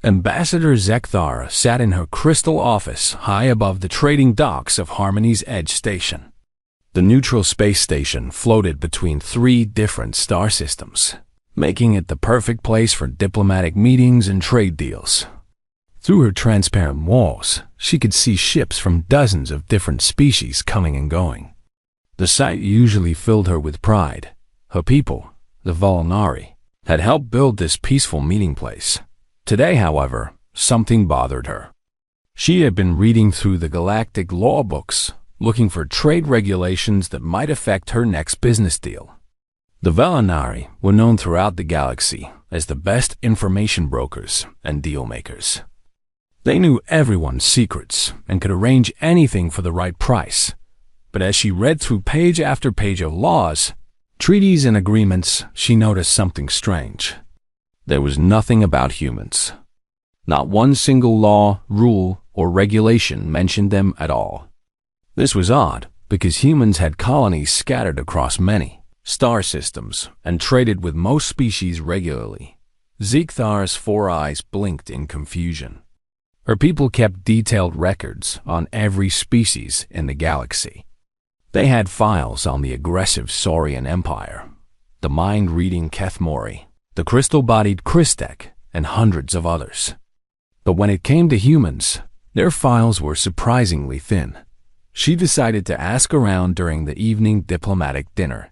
Ambassador Zekthara sat in her crystal office high above the trading docks of Harmony's Edge Station. The neutral space station floated between 3 different star systems, making it the perfect place for diplomatic meetings and trade deals. Through her transparent walls, she could see ships from dozens of different species coming and going. The sight usually filled her with pride. Her people, the Volnari, had helped build this peaceful meeting place. Today, however, something bothered her. She had been reading through the galactic law books, looking for trade regulations that might affect her next business deal. The Volnari were known throughout the galaxy as the best information brokers and deal makers. They knew everyone's secrets and could arrange anything for the right price. But as she read through page after page of laws, treaties and agreements, she noticed something strange. There was nothing about humans. Not one single law, rule, or regulation mentioned them at all. This was odd, because humans had colonies scattered across many star systems and traded with most species regularly. Zekthara's 4 eyes blinked in confusion. Her people kept detailed records on every species in the galaxy. They had files on the aggressive Saurian Empire, the mind-reading Kethmori, the crystal-bodied Christek, and hundreds of others. But when it came to humans, their files were surprisingly thin. She decided to ask around during the evening diplomatic dinner.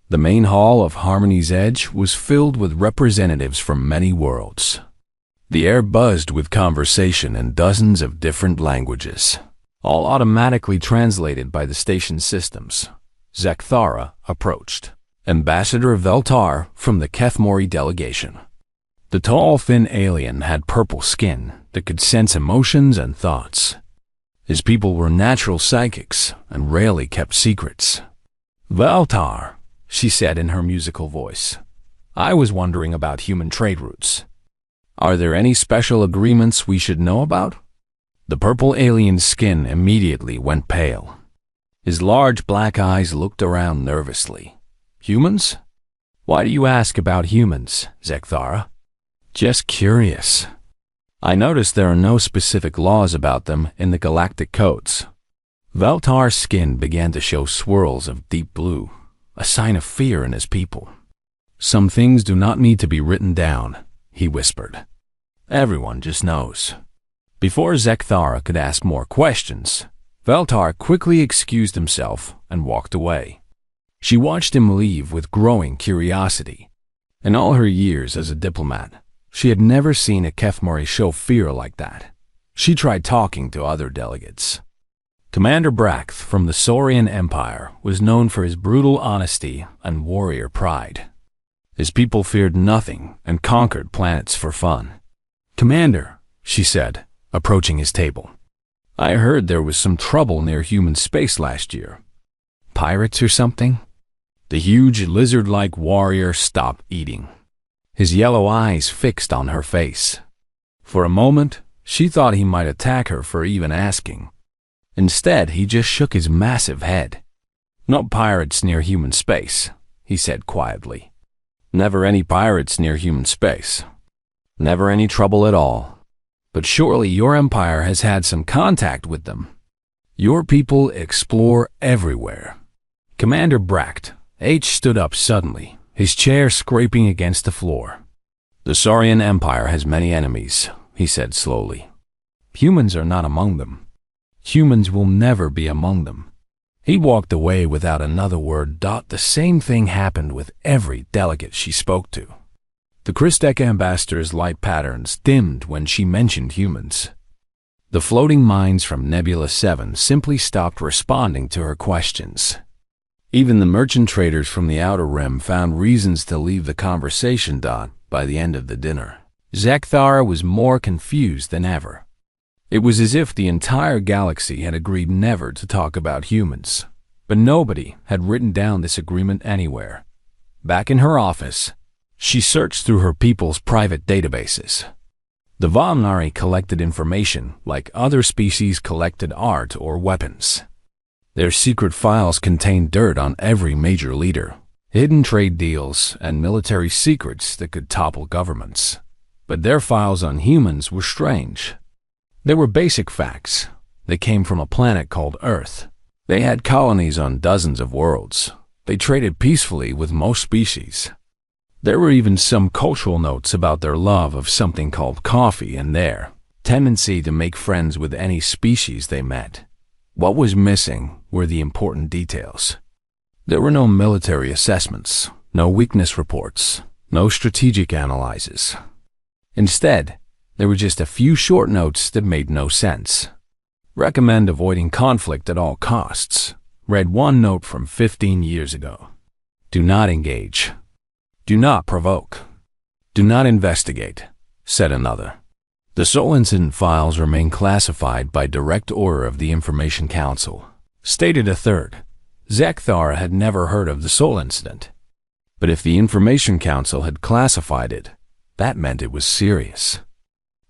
The main hall of Harmony's Edge was filled with representatives from many worlds. The air buzzed with conversation in dozens of different languages, all automatically translated by the station systems. Zekthara approached. Ambassador Veltar from the Kethmori delegation. The tall, thin alien had purple skin that could sense emotions and thoughts. His people were natural psychics and rarely kept secrets. Veltar, she said in her musical voice, I was wondering about human trade routes. Are there any special agreements we should know about? The purple alien's skin immediately went pale. His large black eyes looked around nervously. Humans? Why do you ask about humans, Zekthara? Just curious. I noticed there are no specific laws about them in the galactic codes. Veltar's skin began to show swirls of deep blue, a sign of fear in his people. Some things do not need to be written down, he whispered. Everyone just knows. Before Zekthara could ask more questions, Veltar quickly excused himself and walked away. She watched him leave with growing curiosity. In all her years as a diplomat, she had never seen a Kethmori show fear like that. She tried talking to other delegates. Commander Brakth from the Saurian Empire was known for his brutal honesty and warrior pride. His people feared nothing and conquered planets for fun. Commander, she said, approaching his table, I heard there was some trouble near human space last year. Pirates or something? The huge lizard-like warrior stopped eating, his yellow eyes fixed on her face. For a moment, she thought he might attack her for even asking. Instead, he just shook his massive head. No pirates near human space, he said quietly. Never any pirates near human space. Never any trouble at all. But surely your empire has had some contact with them. Your people explore everywhere. Commander Brakth H stood up suddenly, his chair scraping against the floor. The Saurian Empire has many enemies, he said slowly. Humans are not among them. Humans will never be among them. He walked away without another word. The same thing happened with every delegate she spoke to. The Christek ambassador's light patterns dimmed when she mentioned humans. The floating minds from Nebula 7 simply stopped responding to her questions. Even the merchant traders from the Outer Rim found reasons to leave the conversation. By the end of the dinner, Zekthara was more confused than ever. It was as if the entire galaxy had agreed never to talk about humans, but nobody had written down this agreement anywhere. Back in her office, she searched through her people's private databases. The Volnari collected information like other species collected art or weapons. Their secret files contained dirt on every major leader, hidden trade deals, and military secrets that could topple governments. But their files on humans were strange. They were basic facts. They came from a planet called Earth. They had colonies on dozens of worlds. They traded peacefully with most species. There were even some cultural notes about their love of something called coffee and their tendency to make friends with any species they met. What was missing were the important details. There were no military assessments, no weakness reports, no strategic analyses. Instead, there were just a few short notes that made no sense. Recommend avoiding conflict at all costs. Read one note from 15 years ago. Do not engage. Do not provoke. Do not investigate, said another. The Sol Incident files remain classified by direct order of the Information Council, stated a third. Zekthara had never heard of the Sol Incident. But if the Information Council had classified it, that meant it was serious.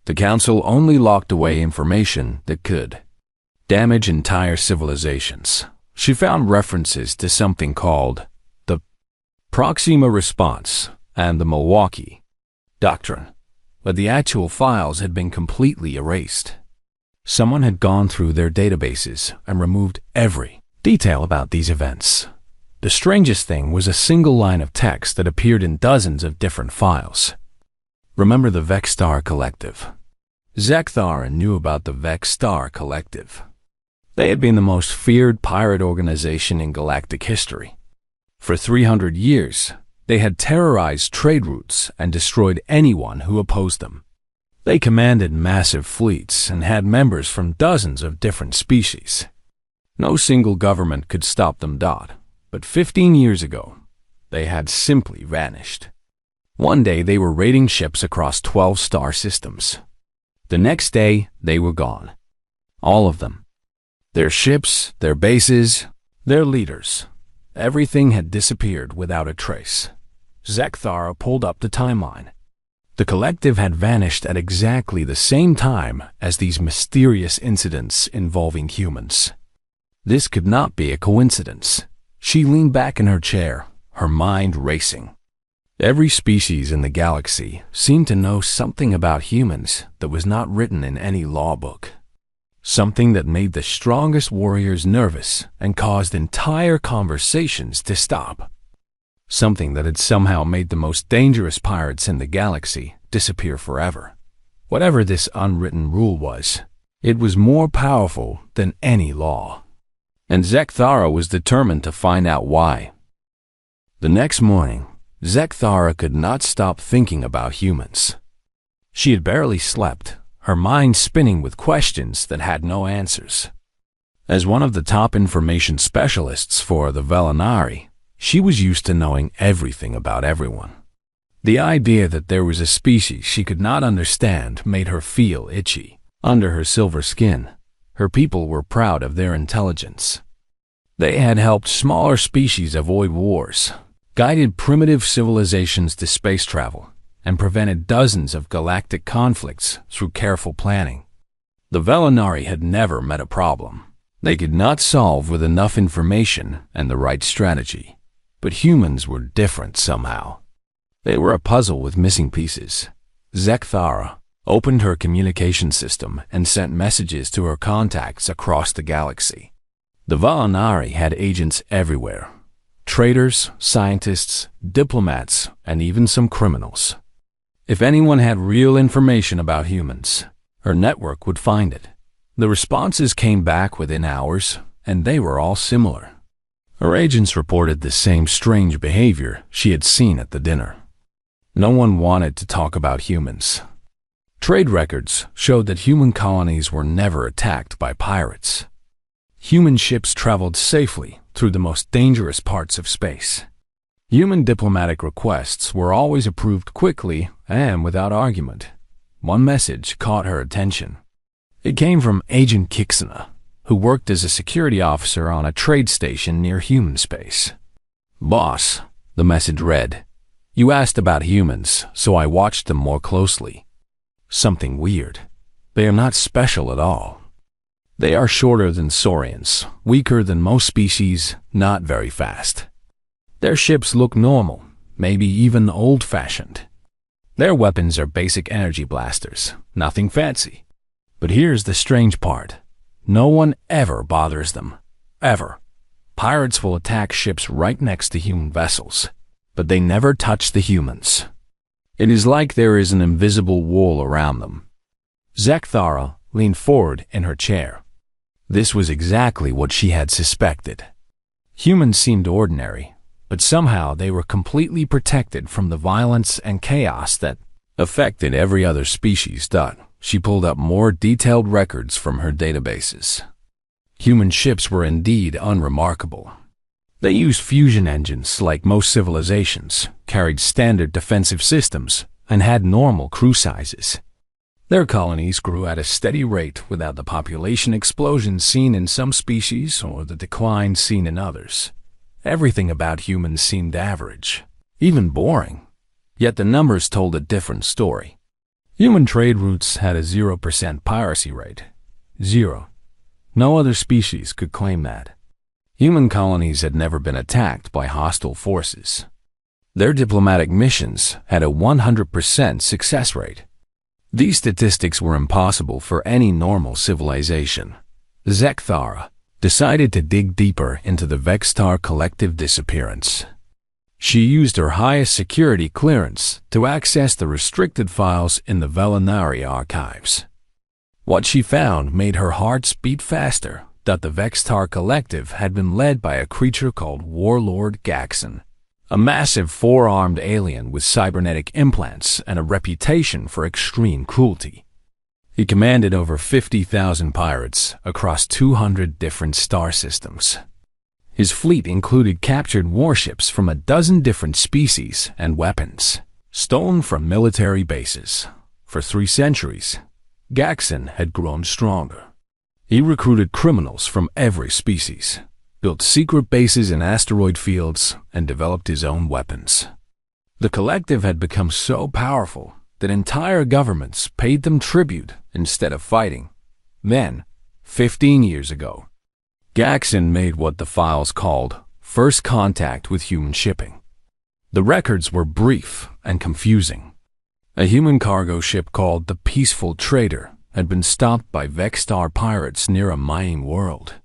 The Council only locked away information that could damage entire civilizations. She found references to something called the Proxima Response and the Milwaukee Doctrine, but the actual files had been completely erased. Someone had gone through their databases and removed every detail about these events. The strangest thing was a single line of text that appeared in dozens of different files. Remember the Vexstar Collective? Zekthara knew about the Vexstar Collective. They had been the most feared pirate organization in galactic history. For 300 years, they had terrorized trade routes and destroyed anyone who opposed them. They commanded massive fleets and had members from dozens of different species. No single government could stop them. But 15 years ago, they had simply vanished. One day they were raiding ships across 12 star systems. The next day, they were gone. All of them. Their ships, their bases, their leaders. Everything had disappeared without a trace. Zekthara pulled up the timeline. The collective had vanished at exactly the same time as these mysterious incidents involving humans. This could not be a coincidence. She leaned back in her chair, her mind racing. Every species in the galaxy seemed to know something about humans that was not written in any law book. Something that made the strongest warriors nervous and caused entire conversations to stop. Something that had somehow made the most dangerous pirates in the galaxy disappear forever. Whatever this unwritten rule was, it was more powerful than any law. And Zekthara was determined to find out why. The next morning, Zekthara could not stop thinking about humans. She had barely slept, her mind spinning with questions that had no answers. As one of the top information specialists for the Velanari, she was used to knowing everything about everyone. The idea that there was a species she could not understand made her feel itchy. Under her silver skin, her people were proud of their intelligence. They had helped smaller species avoid wars, guided primitive civilizations to space travel, and prevented dozens of galactic conflicts through careful planning. The Velanari had never met a problem they could not solve with enough information and the right strategy. But humans were different somehow. They were a puzzle with missing pieces. Zekthara opened her communication system and sent messages to her contacts across the galaxy. The Velanari had agents everywhere. Traders, scientists, diplomats, and even some criminals. If anyone had real information about humans, her network would find it. The responses came back within hours, and they were all similar. Her agents reported the same strange behavior she had seen at the dinner. No one wanted to talk about humans. Trade records showed that human colonies were never attacked by pirates. Human ships traveled safely through the most dangerous parts of space. Human diplomatic requests were always approved quickly and without argument. One message caught her attention. It came from Agent Kixana, who worked as a security officer on a trade station near human space. "Boss," the message read, "you asked about humans, so I watched them more closely. Something weird. They are not special at all. They are shorter than saurians, weaker than most species, not very fast. Their ships look normal, maybe even old-fashioned. Their weapons are basic energy blasters, nothing fancy. But here's the strange part. No one ever bothers them. Ever. Pirates will attack ships right next to human vessels, but they never touch the humans. It is like there is an invisible wall around them. Zekthara leaned forward in her chair. This was exactly what she had suspected. Humans seemed ordinary, but somehow they were completely protected from the violence and chaos that affected every other species. She pulled up more detailed records from her databases. Human ships were indeed unremarkable. They used fusion engines like most civilizations, carried standard defensive systems, and had normal crew sizes. Their colonies grew at a steady rate without the population explosions seen in some species or the decline seen in others. Everything about humans seemed average, even boring. Yet the numbers told a different story. Human trade routes had a 0% piracy rate. 0. No other species could claim that. Human colonies had never been attacked by hostile forces. Their diplomatic missions had a 100% success rate. These statistics were impossible for any normal civilization. Zekthara decided to dig deeper into the Vextar collective disappearance. She used her highest security clearance to access the restricted files in the Velinari archives. What she found made her heart beat faster. That the Vextar collective had been led by a creature called Warlord Gaxon, a massive four-armed alien with cybernetic implants and a reputation for extreme cruelty. He commanded over 50,000 pirates across 200 different star systems. His fleet included captured warships from a dozen different species and weapons, stolen from military bases. For 3 centuries, Gaxon had grown stronger. He recruited criminals from every species, built secret bases in asteroid fields, and developed his own weapons. The collective had become so powerful that entire governments paid them tribute instead of fighting. Then, 15 years ago, Gaxon made what the files called first contact with human shipping. The records were brief and confusing. A human cargo ship called the Peaceful Trader had been stopped by Vextar pirates near a mining world.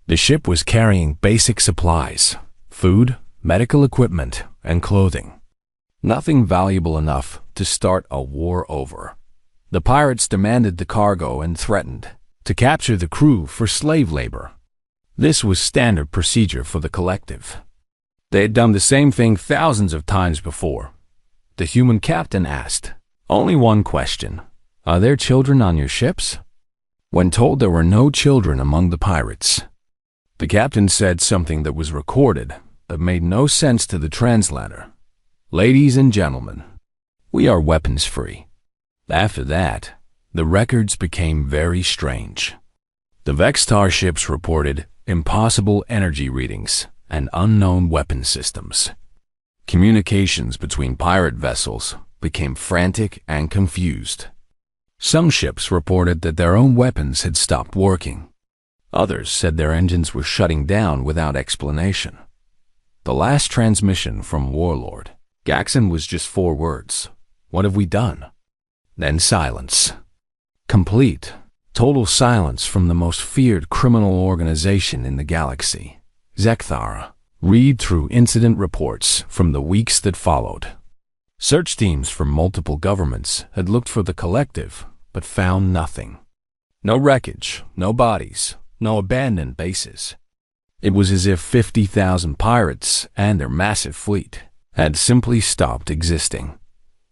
The ship was carrying basic supplies, food, medical equipment, and clothing. Nothing valuable enough to start a war over. The pirates demanded the cargo and threatened to capture the crew for slave labor. This was standard procedure for the collective. They had done the same thing thousands of times before. The human captain asked only one question. Are there children on your ships? When told there were no children among the pirates, the captain said something that was recorded that made no sense to the translator. Ladies and gentlemen, we are weapons free. After that, the records became very strange. The Vextar ships reported impossible energy readings and unknown weapon systems. Communications between pirate vessels became frantic and confused. Some ships reported that their own weapons had stopped working. Others said their engines were shutting down without explanation. The last transmission from Warlord Gaxon was just 4 words. What have we done? Then silence. Complete, total silence from the most feared criminal organization in the galaxy. Zekthara read through incident reports from the weeks that followed. Search teams from multiple governments had looked for the collective, but found nothing. No wreckage, no bodies, no abandoned bases. It was as if 50,000 pirates and their massive fleet had simply stopped existing.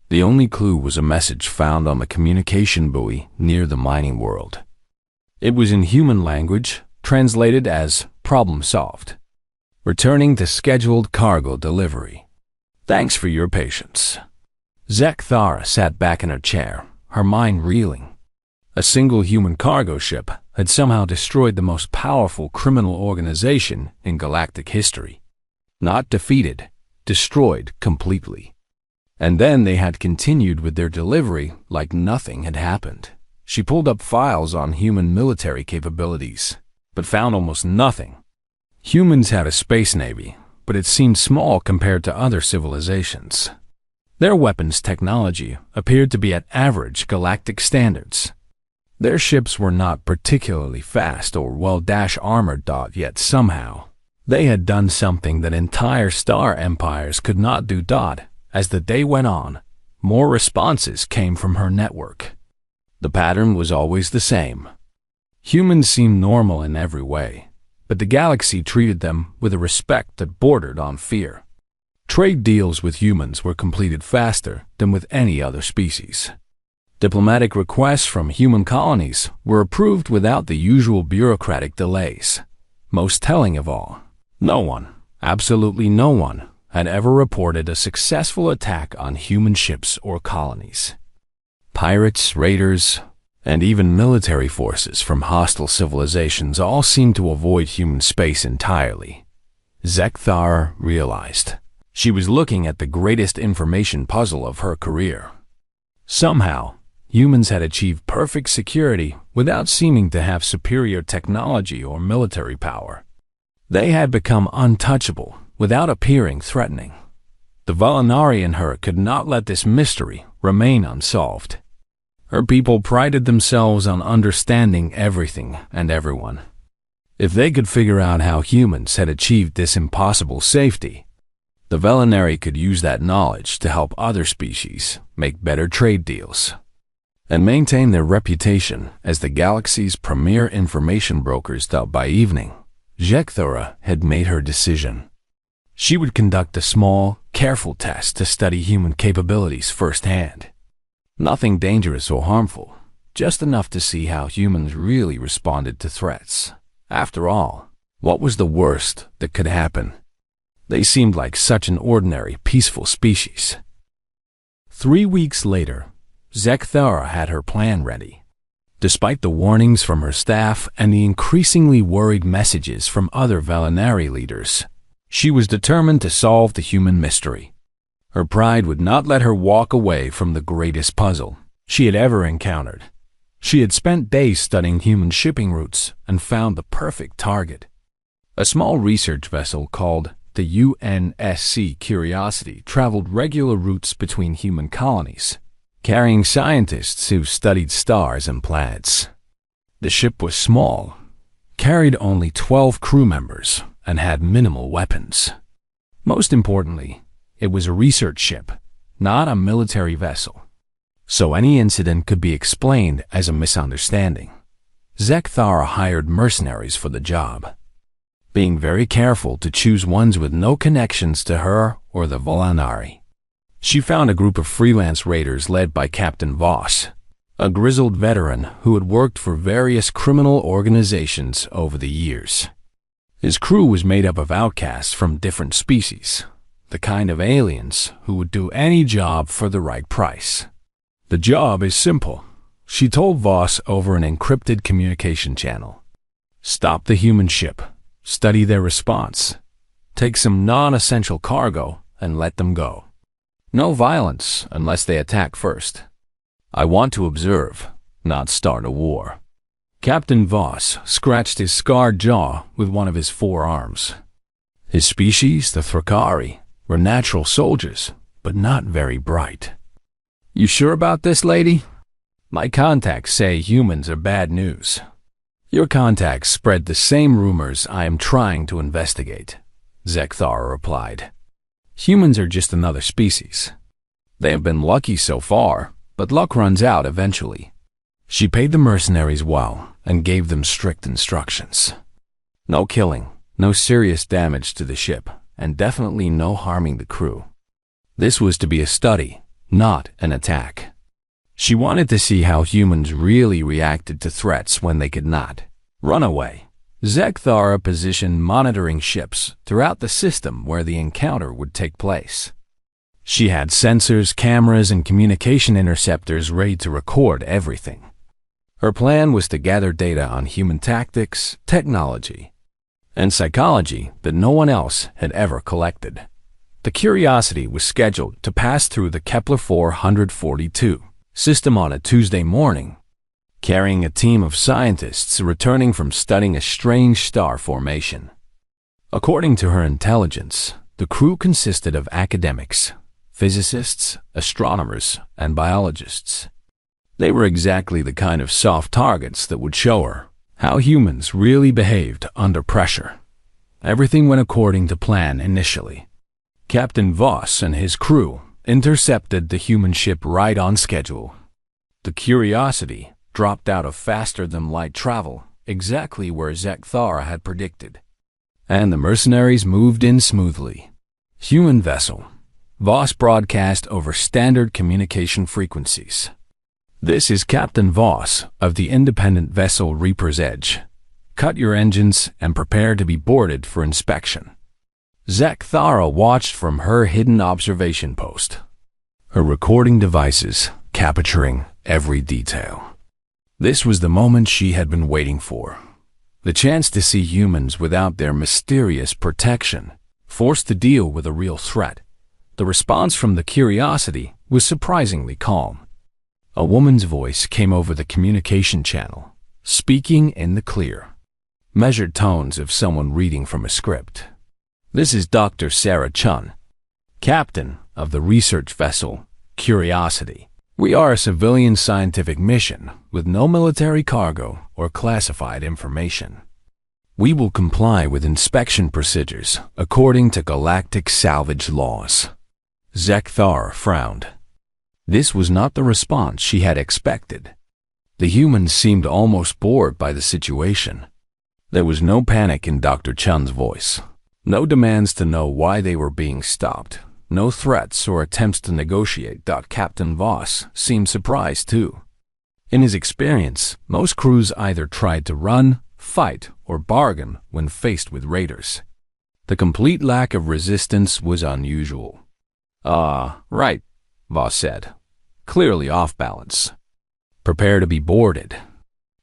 The only clue was a message found on the communication buoy near the mining world. It was in human language, translated as "problem solved. Returning to scheduled cargo delivery. Thanks for your patience." Zekthara sat back in her chair, her mind reeling. A single human cargo ship had somehow destroyed the most powerful criminal organization in galactic history. Not defeated, destroyed completely. And then they had continued with their delivery like nothing had happened. She pulled up files on human military capabilities, but found almost nothing. Humans had a space navy, but it seemed small compared to other civilizations. Their weapons technology appeared to be at average galactic standards. Their ships were not particularly fast or well-armored, yet somehow they had done something that entire star empires could not do. As the day went on, more responses came from her network. The pattern was always the same. Humans seemed normal in every way, but the galaxy treated them with a respect that bordered on fear. Trade deals with humans were completed faster than with any other species. Diplomatic requests from human colonies were approved without the usual bureaucratic delays. Most telling of all, no one, absolutely no one, had ever reported a successful attack on human ships or colonies. Pirates, raiders, and even military forces from hostile civilizations all seemed to avoid human space entirely. Zekthara realized she was looking at the greatest information puzzle of her career. Somehow, humans had achieved perfect security without seeming to have superior technology or military power. They had become untouchable without appearing threatening. The Valinari in her could not let this mystery remain unsolved. Her people prided themselves on understanding everything and everyone. If they could figure out how humans had achieved this impossible safety, the Valinari could use that knowledge to help other species make better trade deals and maintain their reputation as the galaxy's premier information brokers. By evening, Zekthara had made her decision. She would conduct a small, careful test to study human capabilities firsthand. Nothing dangerous or harmful, just enough to see how humans really responded to threats. After all, what was the worst that could happen? They seemed like such an ordinary, peaceful species. 3 weeks later, Zekthara had her plan ready. Despite the warnings from her staff and the increasingly worried messages from other Valinari leaders, she was determined to solve the human mystery. Her pride would not let her walk away from the greatest puzzle she had ever encountered. She had spent days studying human shipping routes and found the perfect target. A small research vessel called the UNSC Curiosity traveled regular routes between human colonies, carrying scientists who studied stars and planets. The ship was small, carried only 12 crew members, and had minimal weapons. Most importantly, it was a research ship, not a military vessel. So any incident could be explained as a misunderstanding. Zekthara hired mercenaries for the job, being very careful to choose ones with no connections to her or the Valinari. She found a group of freelance raiders led by Captain Voss, a grizzled veteran who had worked for various criminal organizations over the years. His crew was made up of outcasts from different species, the kind of aliens who would do any job for the right price. The job is simple, she told Voss over an encrypted communication channel. Stop the human ship, study their response, take some non-essential cargo, and let them go. No violence unless they attack first. I want to observe, not start a war. Captain Voss scratched his scarred jaw with one of his forearms. His species, the Thrakari, were natural soldiers, but not very bright. You sure about this, lady? My contacts say humans are bad news. Your contacts spread the same rumors I am trying to investigate, Zekthara replied. Humans are just another species. They have been lucky so far, but luck runs out eventually. She paid the mercenaries well and gave them strict instructions. No killing, no serious damage to the ship, and definitely no harming the crew. This was to be a study, not an attack. She wanted to see how humans really reacted to threats when they could not run away. Zekthara positioned monitoring ships throughout the system where the encounter would take place. She had sensors, cameras, and communication interceptors ready to record everything. Her plan was to gather data on human tactics, technology, and psychology that no one else had ever collected. The Curiosity was scheduled to pass through the Kepler 442 system on a Tuesday morning, carrying a team of scientists returning from studying a strange star formation. According to her intelligence, the crew consisted of academics, physicists, astronomers, and biologists. They were exactly the kind of soft targets that would show her how humans really behaved under pressure. Everything went according to plan initially. Captain Voss and his crew intercepted the human ship right on schedule. The Curiosity dropped out of faster-than-light travel, exactly where Zekthara had predicted. And the mercenaries moved in smoothly. Human vessel. Voss broadcast over standard communication frequencies. This is Captain Voss of the independent vessel Reaper's Edge. Cut your engines and prepare to be boarded for inspection. Zekthara watched from her hidden observation post, her recording devices capturing every detail. This was the moment she had been waiting for. The chance to see humans without their mysterious protection, forced to deal with a real threat. The response from the Curiosity was surprisingly calm. A woman's voice came over the communication channel, speaking in the clear, measured tones of someone reading from a script. This is Dr. Sarah Chun, captain of the research vessel Curiosity. We are a civilian scientific mission with no military cargo or classified information. We will comply with inspection procedures according to galactic salvage laws. Zekthara frowned. This was not the response she had expected. The humans seemed almost bored by the situation. There was no panic in Dr. Chun's voice, no demands to know why they were being stopped, no threats or attempts to negotiate. Captain Voss seemed surprised too. In his experience, most crews either tried to run, fight, or bargain when faced with raiders. The complete lack of resistance was unusual. Right, Voss said, clearly off balance. Prepare to be boarded.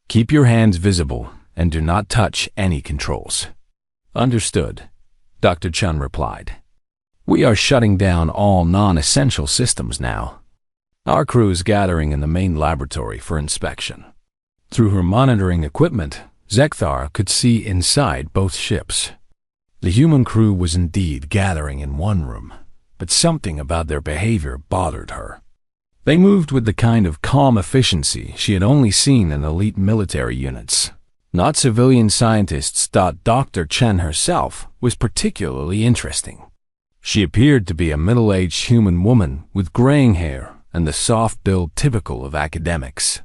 Keep your hands visible and do not touch any controls. Understood, Dr. Chun replied. We are shutting down all non-essential systems now. Our crew is gathering in the main laboratory for inspection. Through her monitoring equipment, Zekthara could see inside both ships. The human crew was indeed gathering in one room, but something about their behavior bothered her. They moved with the kind of calm efficiency she had only seen in elite military units, not civilian scientists. Dr. Chen herself was particularly interesting. She appeared to be a middle-aged human woman with graying hair and the soft build typical of academics.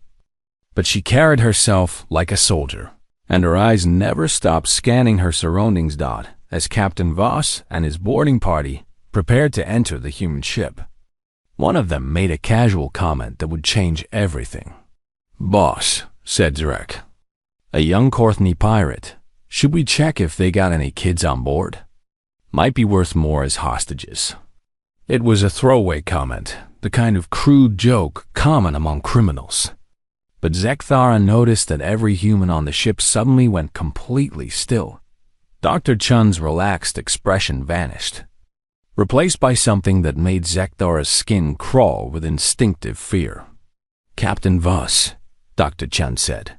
But she carried herself like a soldier, and her eyes never stopped scanning her surroundings. As Captain Voss and his boarding party prepared to enter the human ship, one of them made a casual comment that would change everything. "Boss," said Zrek, "a young Courtney pirate. Should we check if they got any kids on board? Might be worth more as hostages." It was a throwaway comment, the kind of crude joke common among criminals. But Zekthara noticed that every human on the ship suddenly went completely still. Dr. Chun's relaxed expression vanished, replaced by something that made Zekthara's skin crawl with instinctive fear. "Captain Voss," Dr. Chun said,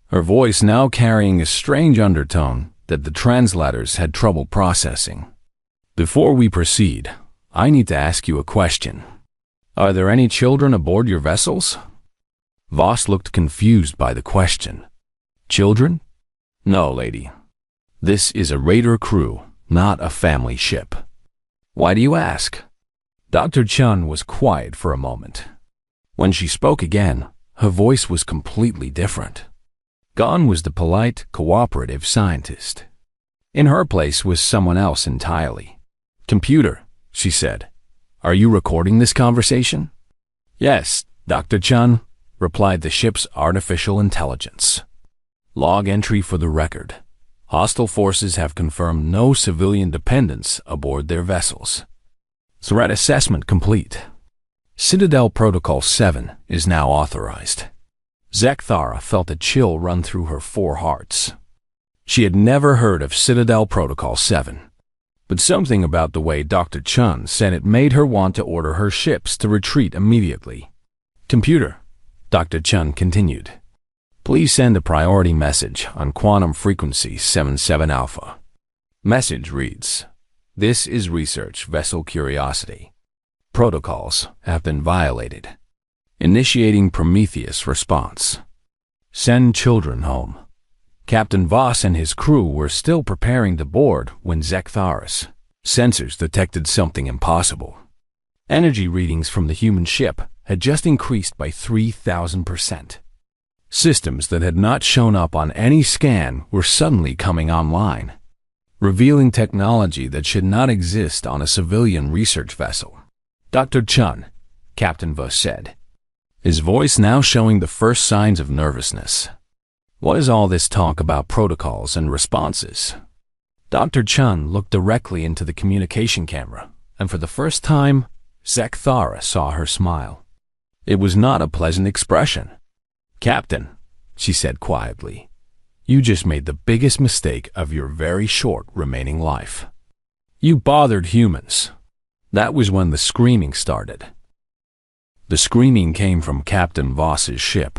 her voice now carrying a strange undertone that the translators had trouble processing. "Before we proceed, I need to ask you a question. Are there any children aboard your vessels?" Voss looked confused by the question. "Children? No, lady. This is a raider crew, not a family ship." "Why do you ask?" Dr. Chun was quiet for a moment. When she spoke again, her voice was completely different. Gone was the polite, cooperative scientist. In her place was someone else entirely. "Computer," she said, "are you recording this conversation?" "Yes, Dr. Chun," replied the ship's artificial intelligence. "Log entry for the record. Hostile forces have confirmed no civilian dependents aboard their vessels. Threat assessment complete. Citadel Protocol 7 is now authorized." Zekthara felt a chill run through her 4 hearts. She had never heard of Citadel Protocol 7, but something about the way Dr. Chun said it made her want to order her ships to retreat immediately. "Computer," Dr. Chun continued, "please send a priority message on quantum frequency 77 alpha. Message reads, 'This is Research Vessel Curiosity. Protocols have been violated. Initiating Prometheus response. Send children home. Captain Voss and his crew were still preparing to board when Zektharis' sensors detected something impossible. Energy readings from the human ship had just increased by 3,000%. Systems that had not shown up on any scan were suddenly coming online, revealing technology that should not exist on a civilian research vessel. Dr. Chun, Captain Voss said, his voice now showing the first signs of nervousness. What is all this talk about protocols and responses? Dr. Chun looked directly into the communication camera, and for the first time, Zekthara saw her smile. It was not a pleasant expression. Captain, she said quietly, you just made the biggest mistake of your very short remaining life. You bothered humans. That was when the screaming started. The screaming came from Captain Voss's ship.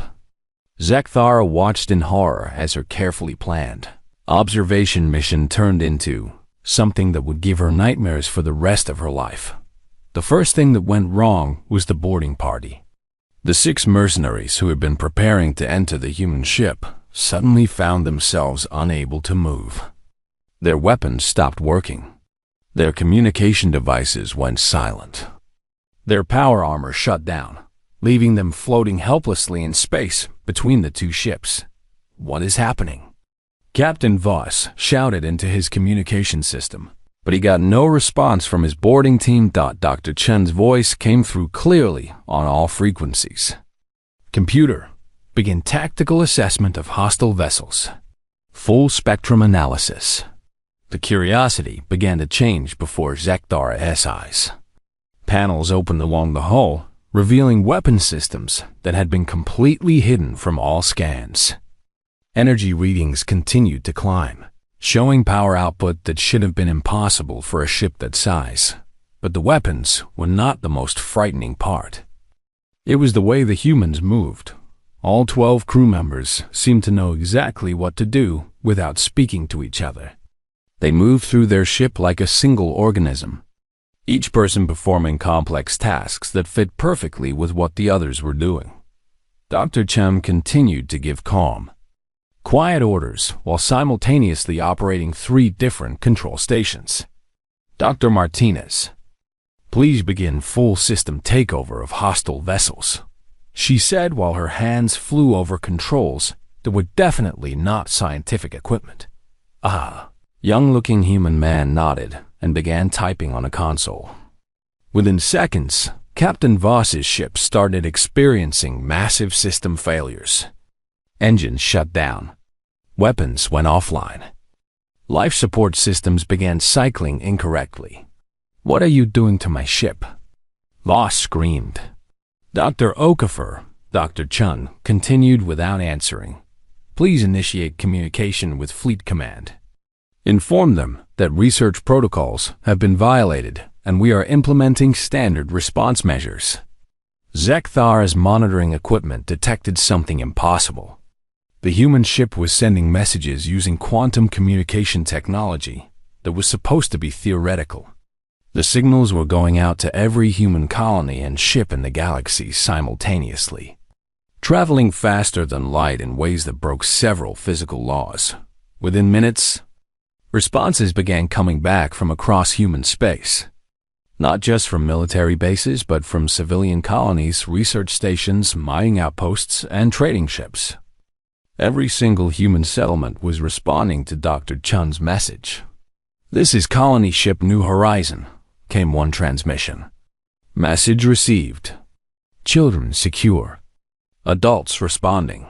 Zekthara watched in horror as her carefully planned observation mission turned into something that would give her nightmares for the rest of her life. The first thing that went wrong was the boarding party. The 6 mercenaries who had been preparing to enter the human ship suddenly found themselves unable to move. Their weapons stopped working. Their communication devices went silent. Their power armor shut down, leaving them floating helplessly in space between the 2 ships. What is happening? Captain Voss shouted into his communication system, but he got no response from his boarding team. Dr. Chun's voice came through clearly on all frequencies. Computer, begin tactical assessment of hostile vessels. Full spectrum analysis. The curiosity began to change before Zekthara's eyes. Panels opened along the hull, revealing weapon systems that had been completely hidden from all scans. Energy readings continued to climb, showing power output that should have been impossible for a ship that size. But the weapons were not the most frightening part. It was the way the humans moved. All 12 crew members seemed to know exactly what to do without speaking to each other. They moved through their ship like a single organism, each person performing complex tasks that fit perfectly with what the others were doing. Dr. Chum continued to give calm, quiet orders while simultaneously operating 3 different control stations. Dr. Martinez, please begin full system takeover of hostile vessels, she said while her hands flew over controls that were definitely not scientific equipment. Young-looking human man nodded and began typing on a console. Within seconds, Captain Voss's ship started experiencing massive system failures. Engines shut down. Weapons went offline. Life support systems began cycling incorrectly. What are you doing to my ship? Voss screamed. Dr. Okafor, Dr. Chun, continued without answering. Please initiate communication with Fleet Command. Inform them that research protocols have been violated and we are implementing standard response measures. Zekthar's monitoring equipment detected something impossible. The human ship was sending messages using quantum communication technology that was supposed to be theoretical. The signals were going out to every human colony and ship in the galaxy simultaneously, traveling faster than light in ways that broke several physical laws. Within minutes, responses began coming back from across human space, not just from military bases, but from civilian colonies, research stations, mining outposts, and trading ships. Every single human settlement was responding to Dr. Chun's message. This is Colony Ship New Horizon, came one transmission. Message received. Children secure. Adults responding.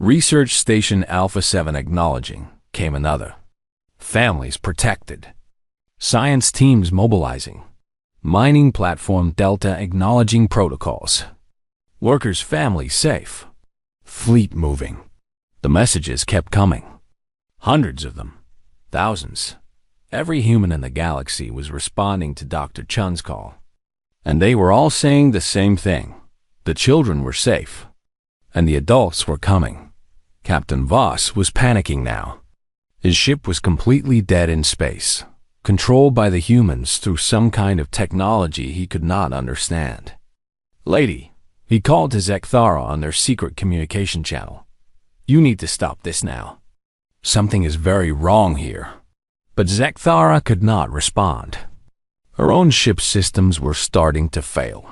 Research Station Alpha 7 acknowledging, came another. Families protected. Science teams mobilizing. Mining platform Delta acknowledging protocols. Workers' families safe. Fleet moving. The messages kept coming. Hundreds of them. Thousands. Every human in the galaxy was responding to Dr. Chun's call. And they were all saying the same thing. The children were safe. And the adults were coming. Captain Voss was panicking now. His ship was completely dead in space. controlled by the humans through some kind of technology he could not understand. "Lady," he called to Zekthara on their secret communication channel. "You need to stop this now. Something is very wrong here." But Zekthara could not respond. Her own ship's systems were starting to fail.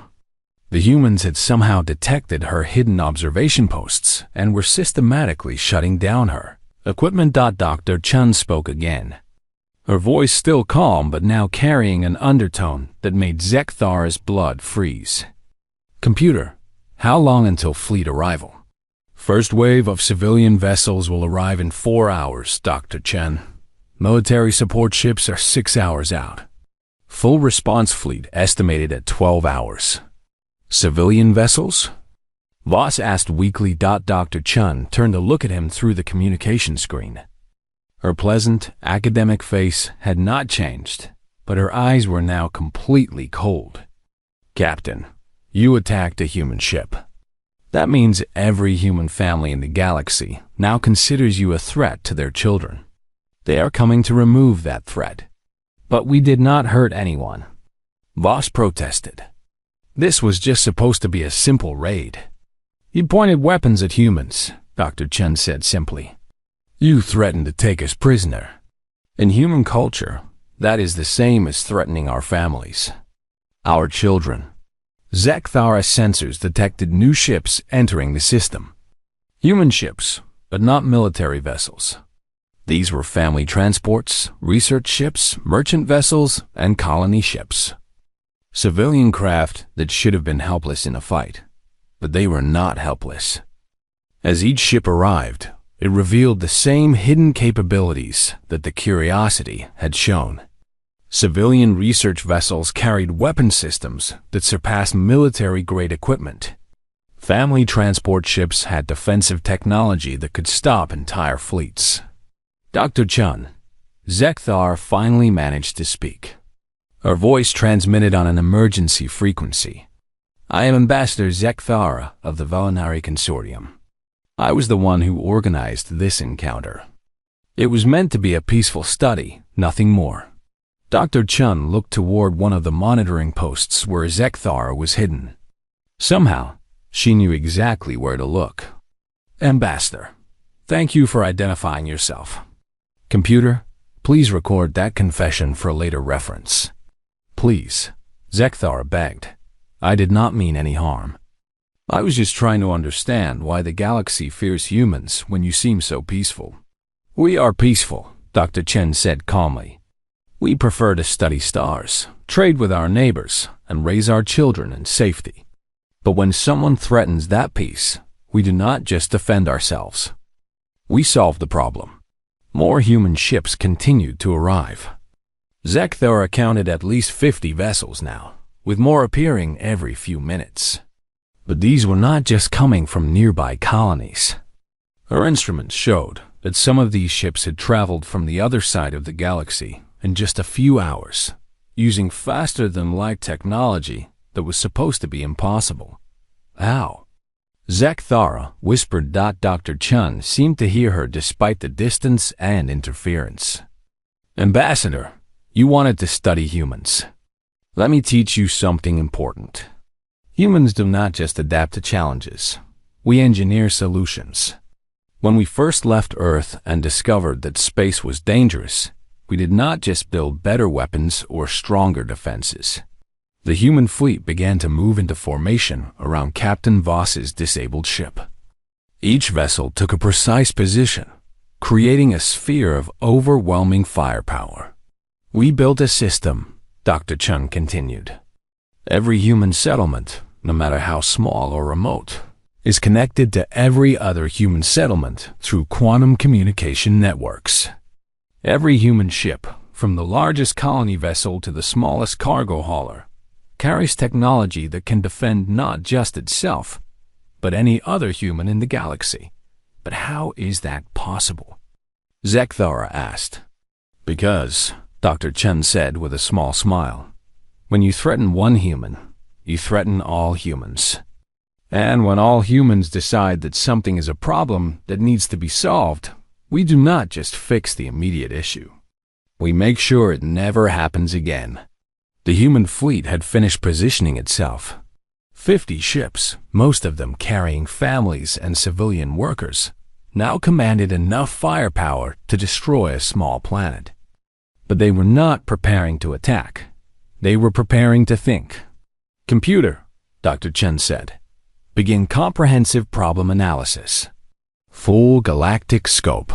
The humans had somehow detected her hidden observation posts and were systematically shutting down her equipment. Dr. Chun spoke again, her voice still calm but now carrying an undertone that made Zekthara's blood freeze. "Computer, how long until fleet arrival?" "First wave of civilian vessels will arrive in 4 hours, Dr. Chen. Military support ships are 6 hours out. Full response fleet estimated at 12 hours. Civilian vessels?" Voss asked weakly. Dr. Chun turned to look at him through the communication screen. Her pleasant, academic face had not changed, but her eyes were now completely cold. "Captain, you attacked a human ship. That means every human family in the galaxy now considers you a threat to their children. They are coming to remove that threat. But we did not hurt anyone," Voss protested. "This was just supposed to be a simple raid." "You pointed weapons at humans," Dr. Chen said simply. "You threatened to take us prisoner. In human culture, that is the same as threatening our families, our children." Zekthara's sensors detected new ships entering the system. Human ships, but not military vessels. These were family transports, research ships, merchant vessels, and colony ships. Civilian craft that should have been helpless in a fight, but they were not helpless. As each ship arrived, it revealed the same hidden capabilities that the Curiosity had shown. Civilian research vessels carried weapon systems that surpassed military-grade equipment. Family transport ships had defensive technology that could stop entire fleets. "Dr. Chun," Zekthar finally managed to speak. Her voice transmitted on an emergency frequency. "I am Ambassador Zekthara of the Velinari Consortium. I was the one who organized this encounter. It was meant to be a peaceful study, nothing more." Dr. Chun looked toward one of the monitoring posts where Zekthara was hidden. Somehow, she knew exactly where to look. "Ambassador, thank you for identifying yourself. Computer, please record that confession for later reference." "Please," Zekthara begged. "I did not mean any harm. I was just trying to understand why the galaxy fears humans when you seem so peaceful." "We are peaceful," Dr. Chen said calmly. "We prefer to study stars, trade with our neighbors, and raise our children in safety. But when someone threatens that peace, we do not just defend ourselves. We solve the problem." More human ships continued to arrive. Zekthara counted at least 50 vessels now, with more appearing every few minutes. But these were not just coming from nearby colonies. Her instruments showed that some of these ships had traveled from the other side of the galaxy in just a few hours, using faster-than-light technology that was supposed to be impossible. How? Zekthara whispered. Dr. Chun seemed to hear her despite the distance and interference. "Ambassador, you wanted to study humans. Let me teach you something important. Humans do not just adapt to challenges. We engineer solutions. When we first left Earth and discovered that space was dangerous, we did not just build better weapons or stronger defenses. The human fleet began to move into formation around Captain Voss's disabled ship. Each vessel took a precise position, creating a sphere of overwhelming firepower. We built a system," Dr. Chun continued. "Every human settlement, no matter how small or remote, is connected to every other human settlement through quantum communication networks. Every human ship, from the largest colony vessel to the smallest cargo hauler, carries technology that can defend not just itself, but any other human in the galaxy. But how is that possible?" Zekthara asked. "Because," Dr. Chen said with a small smile, "when you threaten one human, you threaten all humans. And when all humans decide that something is a problem that needs to be solved, we do not just fix the immediate issue. We make sure it never happens again. The human fleet had finished positioning itself. 50 ships, most of them carrying families and civilian workers, now commanded enough firepower to destroy a small planet. But they were not preparing to attack. They were preparing to think. "Computer," Dr. Chen said, "begin comprehensive problem analysis. Full galactic scope.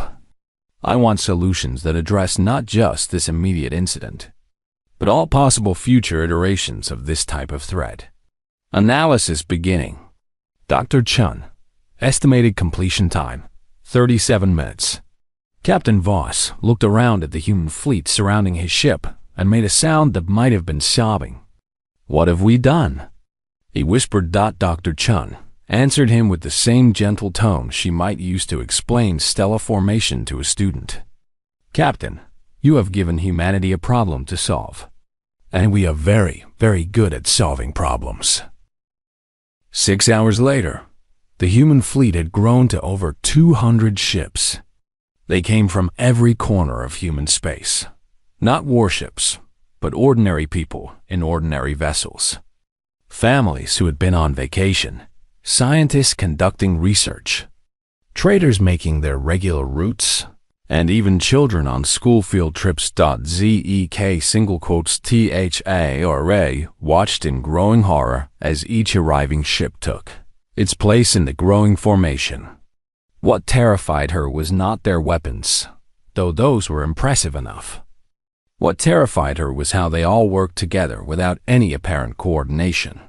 I want solutions that address not just this immediate incident, but all possible future iterations of this type of threat. Analysis beginning." Dr. Chen, estimated completion time, 37 minutes. Captain Voss looked around at the human fleet surrounding his ship and made a sound that might have been sobbing. "What have we done?" He whispered. Dr. Chen answered him with the same gentle tone she might use to explain stellar formation to a student. "Captain, you have given humanity a problem to solve. And we are very, very good at solving problems." 6 hours later, the human fleet had grown to over 200 ships. They came from every corner of human space. Not warships, but ordinary people in ordinary vessels. Families who had been on vacation, scientists conducting research, traders making their regular routes, and even children on school field trips. ZEK single quotes THA or A watched in growing horror as each arriving ship took its place in the growing formation. What terrified her was not their weapons, though those were impressive enough. What terrified her was how they all worked together without any apparent coordination,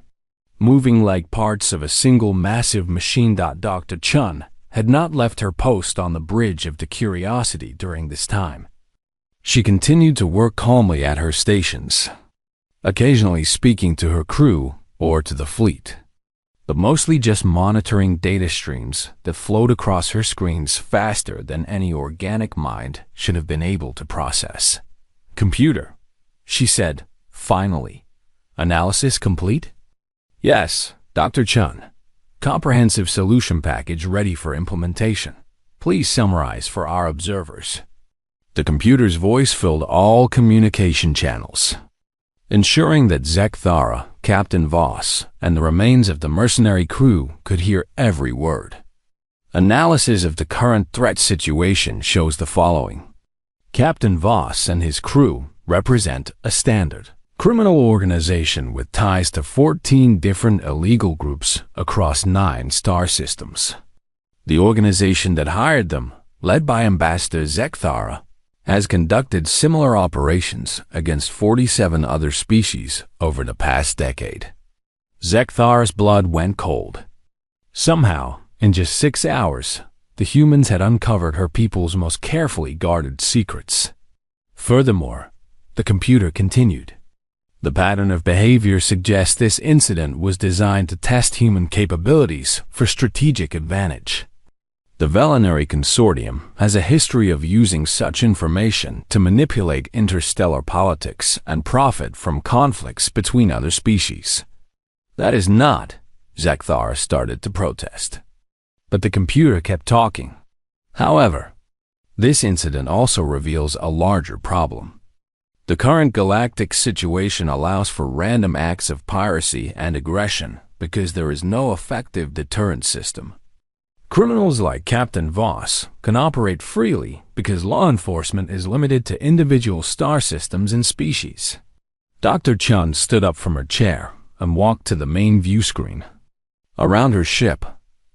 moving like parts of a single massive machine. Dr. Chen had not left her post on the bridge of the Curiosity during this time. She continued to work calmly at her stations, occasionally speaking to her crew or to the fleet, but mostly just monitoring data streams that flowed across her screens faster than any organic mind should have been able to process. "Computer," she said, finally. "Analysis complete?" "Yes, Dr. Chen. Comprehensive solution package ready for implementation. Please summarize for our observers." The computer's voice filled all communication channels, ensuring that Zekthara, Captain Voss, and the remains of the mercenary crew could hear every word. Analysis of the current threat situation shows the following. Captain Voss and his crew represent a standard criminal organization with ties to 14 different illegal groups across 9 star systems. The organization that hired them, led by Ambassador Zekthara, has conducted similar operations against 47 other species over the past decade. Zekthara's blood went cold. Somehow, in just 6 hours, the humans had uncovered her people's most carefully guarded secrets. Furthermore, the computer continued. The pattern of behavior suggests this incident was designed to test human capabilities for strategic advantage. The Velinary Consortium has a history of using such information to manipulate interstellar politics and profit from conflicts between other species. That is not, Zekthara started to protest. But the computer kept talking. However, this incident also reveals a larger problem. The current galactic situation allows for random acts of piracy and aggression because there is no effective deterrent system. Criminals like Captain Voss can operate freely because law enforcement is limited to individual star systems and species. Dr. Chen stood up from her chair and walked to the main view screen. Around her ship,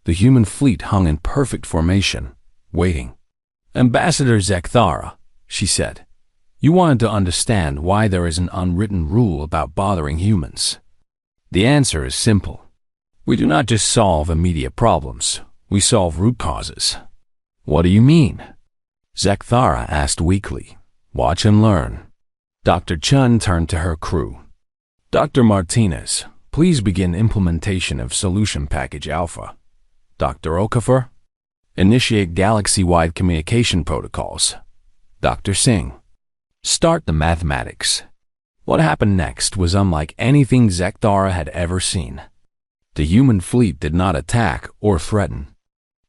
the human fleet hung in perfect formation, waiting. "Ambassador Zekthara," she said, "you wanted to understand why there is an unwritten rule about bothering humans. The answer is simple. We do not just solve immediate problems, we solve root causes." "What do you mean?" Zekthara asked weakly. "Watch and learn." Dr. Chen turned to her crew. "Dr. Martinez, please begin implementation of Solution Package Alpha. Dr. Okafor, initiate galaxy-wide communication protocols. Dr. Singh, start the mathematics." What happened next was unlike anything Zekthara had ever seen. The human fleet did not attack or threaten.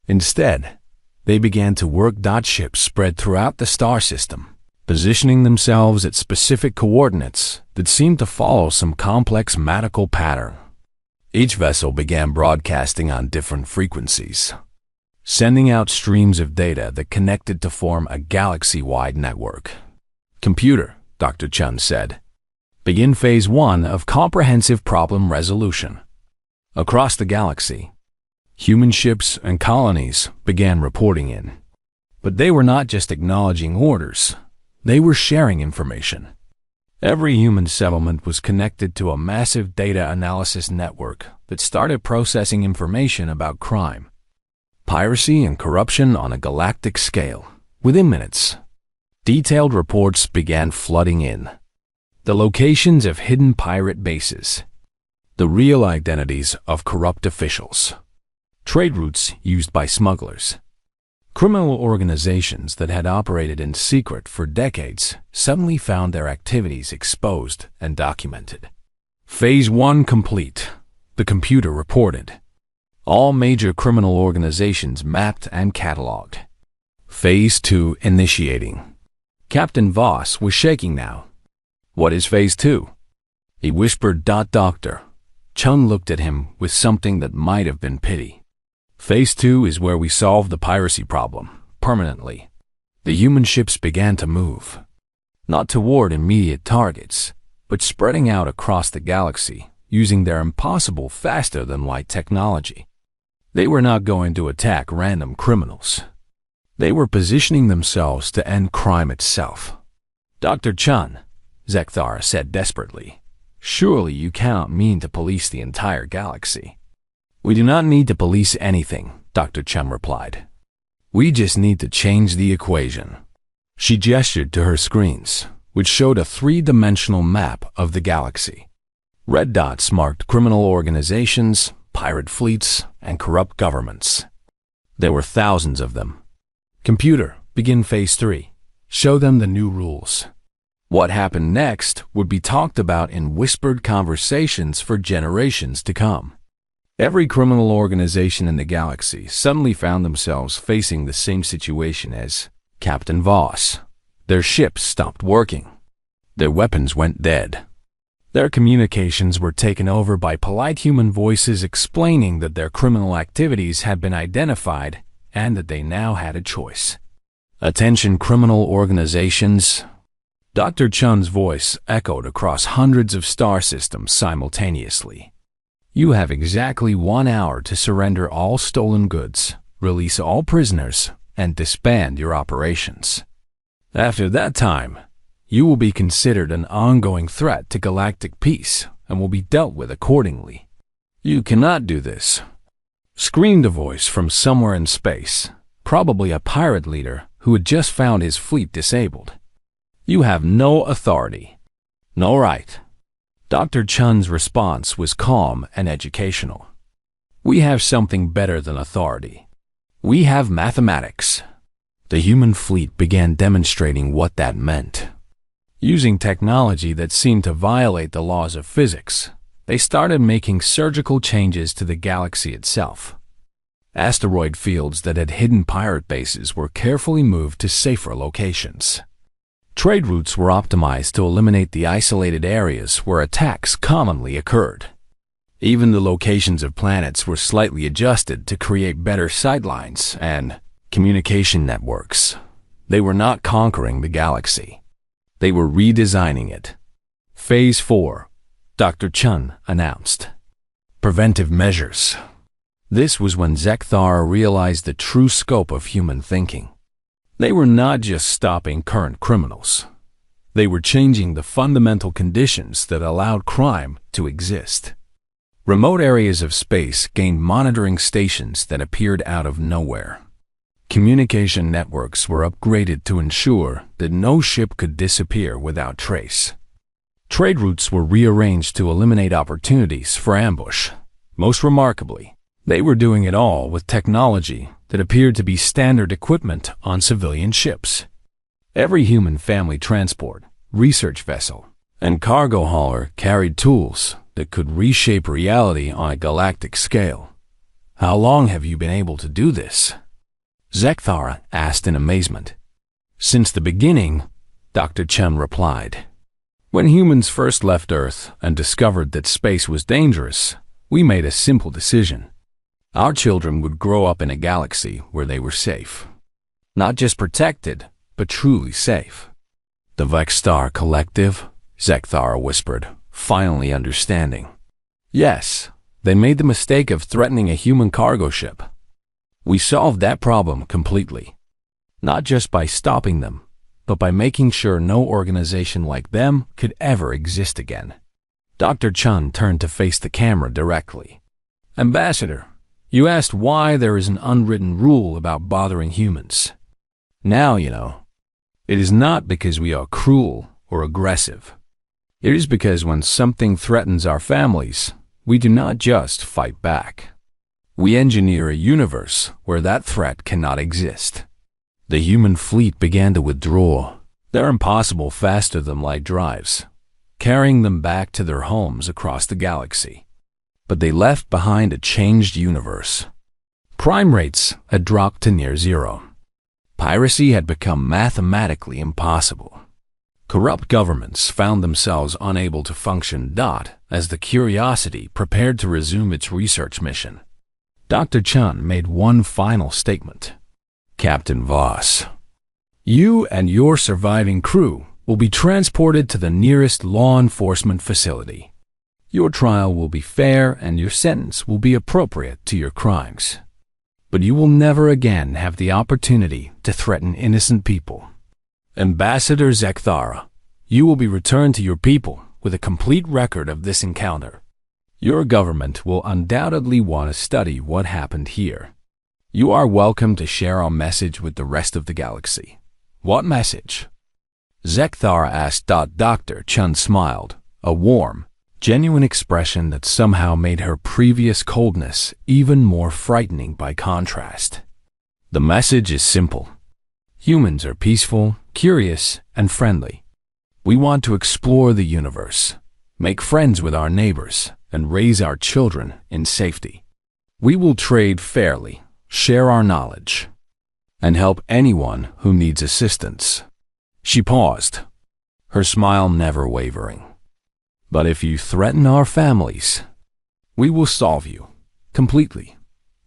Instead, they began to work. Ships spread throughout the star system, positioning themselves at specific coordinates that seemed to follow some complex mathematical pattern. Each vessel began broadcasting on different frequencies, sending out streams of data that connected to form a galaxy-wide network. "Computer," Dr. Chun said, "begin Phase 1 of comprehensive problem resolution." Across the galaxy, human ships and colonies began reporting in. But they were not just acknowledging orders, they were sharing information. Every human settlement was connected to a massive data analysis network that started processing information about crime, piracy, and corruption on a galactic scale. Within minutes, detailed reports began flooding in. The locations of hidden pirate bases, the real identities of corrupt officials, trade routes used by smugglers. Criminal organizations that had operated in secret for decades suddenly found their activities exposed and documented. Phase 1 complete, the computer reported. All major criminal organizations mapped and cataloged. Phase 2 initiating. Captain Voss was shaking now. "What is Phase 2? He whispered. Doctor Chun looked at him with something that might have been pity. "Phase 2 is where we solve the piracy problem, permanently." The human ships began to move, not toward immediate targets, but spreading out across the galaxy, using their impossible faster-than-light technology. They were not going to attack random criminals. They were positioning themselves to end crime itself. "Dr. Chun," Zekthara said desperately, "surely you cannot mean to police the entire galaxy." "We do not need to police anything," Dr. Chun replied. "We just need to change the equation." She gestured to her screens, which showed a three-dimensional map of the galaxy. Red dots marked criminal organizations, pirate fleets, and corrupt governments. There were thousands of them. "Computer, begin Phase 3. Show them the new rules." What happened next would be talked about in whispered conversations for generations to come. Every criminal organization in the galaxy suddenly found themselves facing the same situation as Captain Voss. Their ships stopped working. Their weapons went dead. Their communications were taken over by polite human voices explaining that their criminal activities had been identified and that they now had a choice. "Attention criminal organizations." Dr. Chun's voice echoed across hundreds of star systems simultaneously. "You have exactly 1 hour to surrender all stolen goods, release all prisoners, and disband your operations. After that time, you will be considered an ongoing threat to galactic peace and will be dealt with accordingly." "You cannot do this," screamed a voice from somewhere in space, probably a pirate leader who had just found his fleet disabled. "You have no authority." "No right." Dr. Chun's response was calm and educational. "We have something better than authority. We have mathematics." The human fleet began demonstrating what that meant. Using technology that seemed to violate the laws of physics, they started making surgical changes to the galaxy itself. Asteroid fields that had hidden pirate bases were carefully moved to safer locations. Trade routes were optimized to eliminate the isolated areas where attacks commonly occurred. Even the locations of planets were slightly adjusted to create better sightlines and communication networks. They were not conquering the galaxy. They were redesigning it. Phase 4, Dr. Chun announced. Preventive measures. This was when Zekthara realized the true scope of human thinking. They were not just stopping current criminals. They were changing the fundamental conditions that allowed crime to exist. Remote areas of space gained monitoring stations that appeared out of nowhere. Communication networks were upgraded to ensure that no ship could disappear without trace. Trade routes were rearranged to eliminate opportunities for ambush. Most remarkably, they were doing it all with technology that appeared to be standard equipment on civilian ships. Every human family transport, research vessel, and cargo hauler carried tools that could reshape reality on a galactic scale. "How long have you been able to do this?" Zekthara asked in amazement. "Since the beginning," Dr. Chen replied. When humans first left Earth and discovered that space was dangerous, we made a simple decision. Our children would grow up in a galaxy where they were safe. Not just protected, but truly safe. The Vextar Collective, Zekthara whispered, finally understanding. Yes, they made the mistake of threatening a human cargo ship. We solved that problem completely. Not just by stopping them, but by making sure no organization like them could ever exist again. Dr. Chen turned to face the camera directly. Ambassador, you asked why there is an unwritten rule about bothering humans. Now you know. It is not because we are cruel or aggressive. It is because when something threatens our families, we do not just fight back. We engineer a universe where that threat cannot exist. The human fleet began to withdraw, their impossible faster than light drives, carrying them back to their homes across the galaxy. But they left behind a changed universe. Crime rates had dropped to near zero. Piracy had become mathematically impossible. Corrupt governments found themselves unable to function. As the Curiosity prepared to resume its research mission, Dr. Chen made one final statement. Captain Voss, you and your surviving crew will be transported to the nearest law enforcement facility. Your trial will be fair and your sentence will be appropriate to your crimes. But you will never again have the opportunity to threaten innocent people. Ambassador Zekthara, you will be returned to your people with a complete record of this encounter. Your government will undoubtedly want to study what happened here. You are welcome to share our message with the rest of the galaxy. What message? Zekthara asked. Dr. Chen smiled, a warm, genuine expression that somehow made her previous coldness even more frightening by contrast. The message is simple. Humans are peaceful, curious, and friendly. We want to explore the universe, make friends with our neighbors, and raise our children in safety. We will trade fairly, share our knowledge, and help anyone who needs assistance. She paused, her smile never wavering. But if you threaten our families, we will solve you, completely,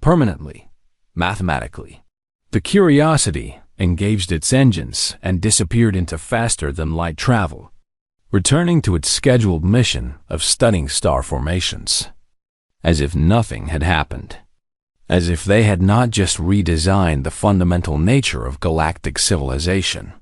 permanently, mathematically. The Curiosity engaged its engines and disappeared into faster-than-light travel, returning to its scheduled mission of studying star formations. As if nothing had happened. As if they had not just redesigned the fundamental nature of galactic civilization.